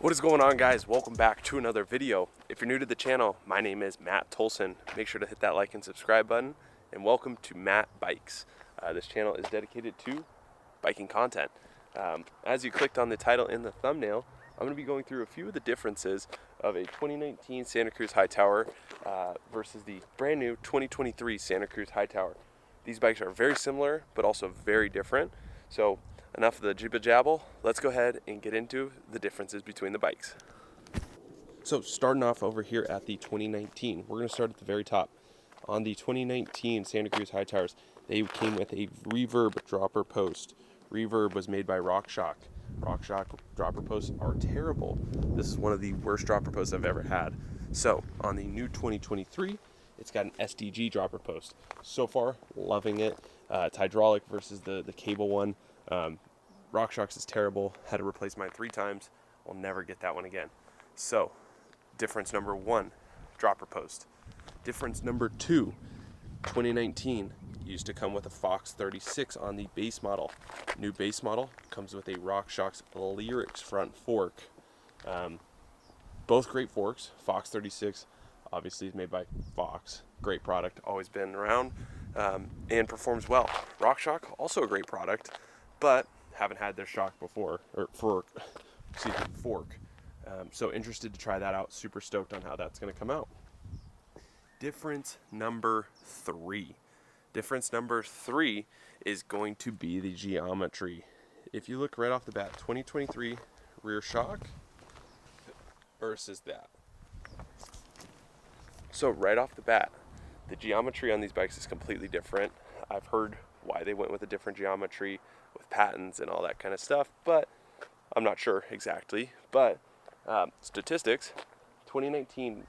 What is going on, guys? Welcome back to another video. If you're new to the channel, my name is Matt Tolson. Make sure to hit that like and subscribe button, and welcome to Matt Bikes. This channel is dedicated to biking content. As you clicked on the title in the thumbnail, I'm going to be going through a few of the differences of a 2019 Santa Cruz Hightower versus the brand new 2023 Santa Cruz Hightower. These bikes are very similar, but also very different. So enough of the jibba jabble, let's go ahead and get into the differences between the bikes. So starting off over here at the 2019, we're going to start at the very top. On the 2019 Santa Cruz Hightowers, they came with a reverb dropper post. Reverb was made by RockShox. RockShox dropper posts are terrible. This is one of the worst dropper posts I've ever had. So on the new 2023, it's got an SDG dropper post. So far, loving it. It's hydraulic versus the cable one. RockShox is terrible. Had to replace mine 3 times. I'll never get that one again. So, difference number 1, dropper post. Difference number 2, 2019 used to come with a Fox 36 on the base model. New base model comes with a RockShox Lyrics front fork. Both great forks. Fox 36 obviously is made by Fox. Great product, always been around, and performs well. RockShox, also a great product, but haven't had their shock before, or fork. So interested to try that out. Super stoked on how that's going to come out. Difference number 3. Difference number 3 is going to be the geometry. If you look right off the bat, 2023 rear shock versus that. So right off the bat, the geometry on these bikes is completely different. I've heard why they went with a different geometry with patents and all that kind of stuff, but I'm not sure exactly. But statistics, 2019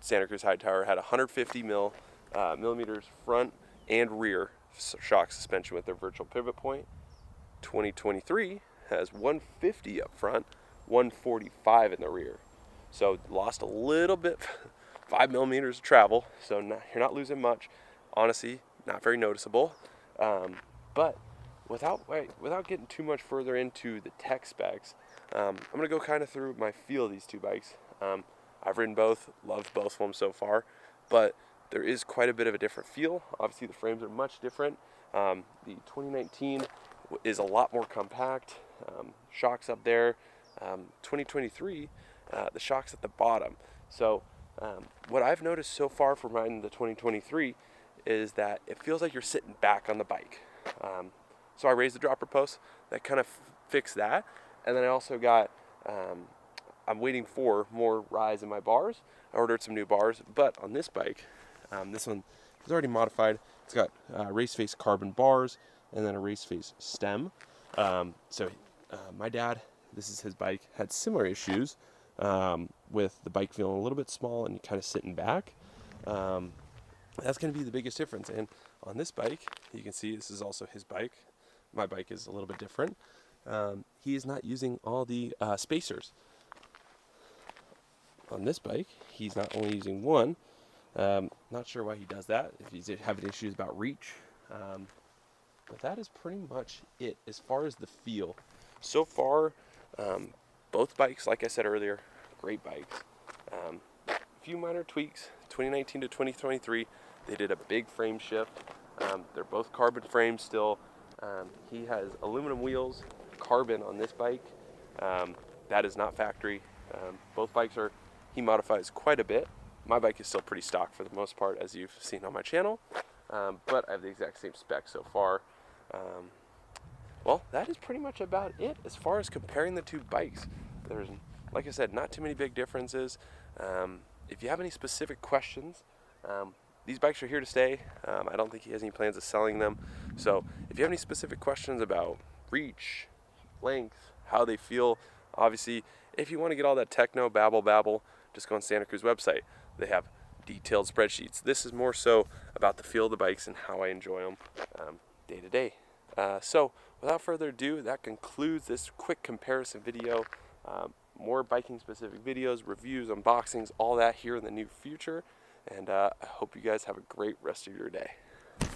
Santa Cruz Hightower had 150 millimeters front and rear shock suspension with their virtual pivot point. 2023 has 150 up front, 145 in the rear. So lost a little bit, 5 millimeters of travel, so you're not losing much. Honestly, not very noticeable. But without getting too much further into the tech specs, I'm going to go kind of through my feel of these two bikes. I've ridden both, loved both of them so far, but there is quite a bit of a different feel. Obviously, the frames are much different. The 2019 is a lot more compact. Shocks up there. 2023, the shocks at the bottom. So what I've noticed so far from riding the 2023 is that it feels like you're sitting back on the bike. So I raised the dropper post. That kind of fixed that. And then I also got, I'm waiting for more rise in my bars. I ordered some new bars, but on this bike, this one is already modified. It's got race face carbon bars and then a race face stem. My dad, this is his bike, had similar issues with the bike feeling a little bit small and kind of sitting back. That's going to be the biggest difference. And on this bike, you can see this is also his bike. My bike is a little bit different. He is not using all the spacers. On this bike, he's not only using one. Not sure why he does that, if he's having issues about reach. But that is pretty much it as far as the feel. So far, both bikes, like I said earlier, great bikes. A few minor tweaks. 2019 to 2023, they did a big frame shift. They're both carbon frames still. He has aluminum wheels, carbon on this bike. That is not factory. Both bikes he modifies quite a bit. My bike is still pretty stock for the most part, as you've seen on my channel. But I have the exact same spec so far. Well, that is pretty much about it as far as comparing the two bikes. There's, like I said, not too many big differences. If you have any specific questions, these bikes are here to stay. I don't think he has any plans of selling them. So if you have any specific questions about reach, length, how they feel, obviously, if you want to get all that techno babble, just go on Santa Cruz website. They have detailed spreadsheets. This is more so about the feel of the bikes and how I enjoy them day to day. So without further ado, that concludes this quick comparison video. More biking specific videos, reviews, unboxings, all that here in the near future. And I hope you guys have a great rest of your day.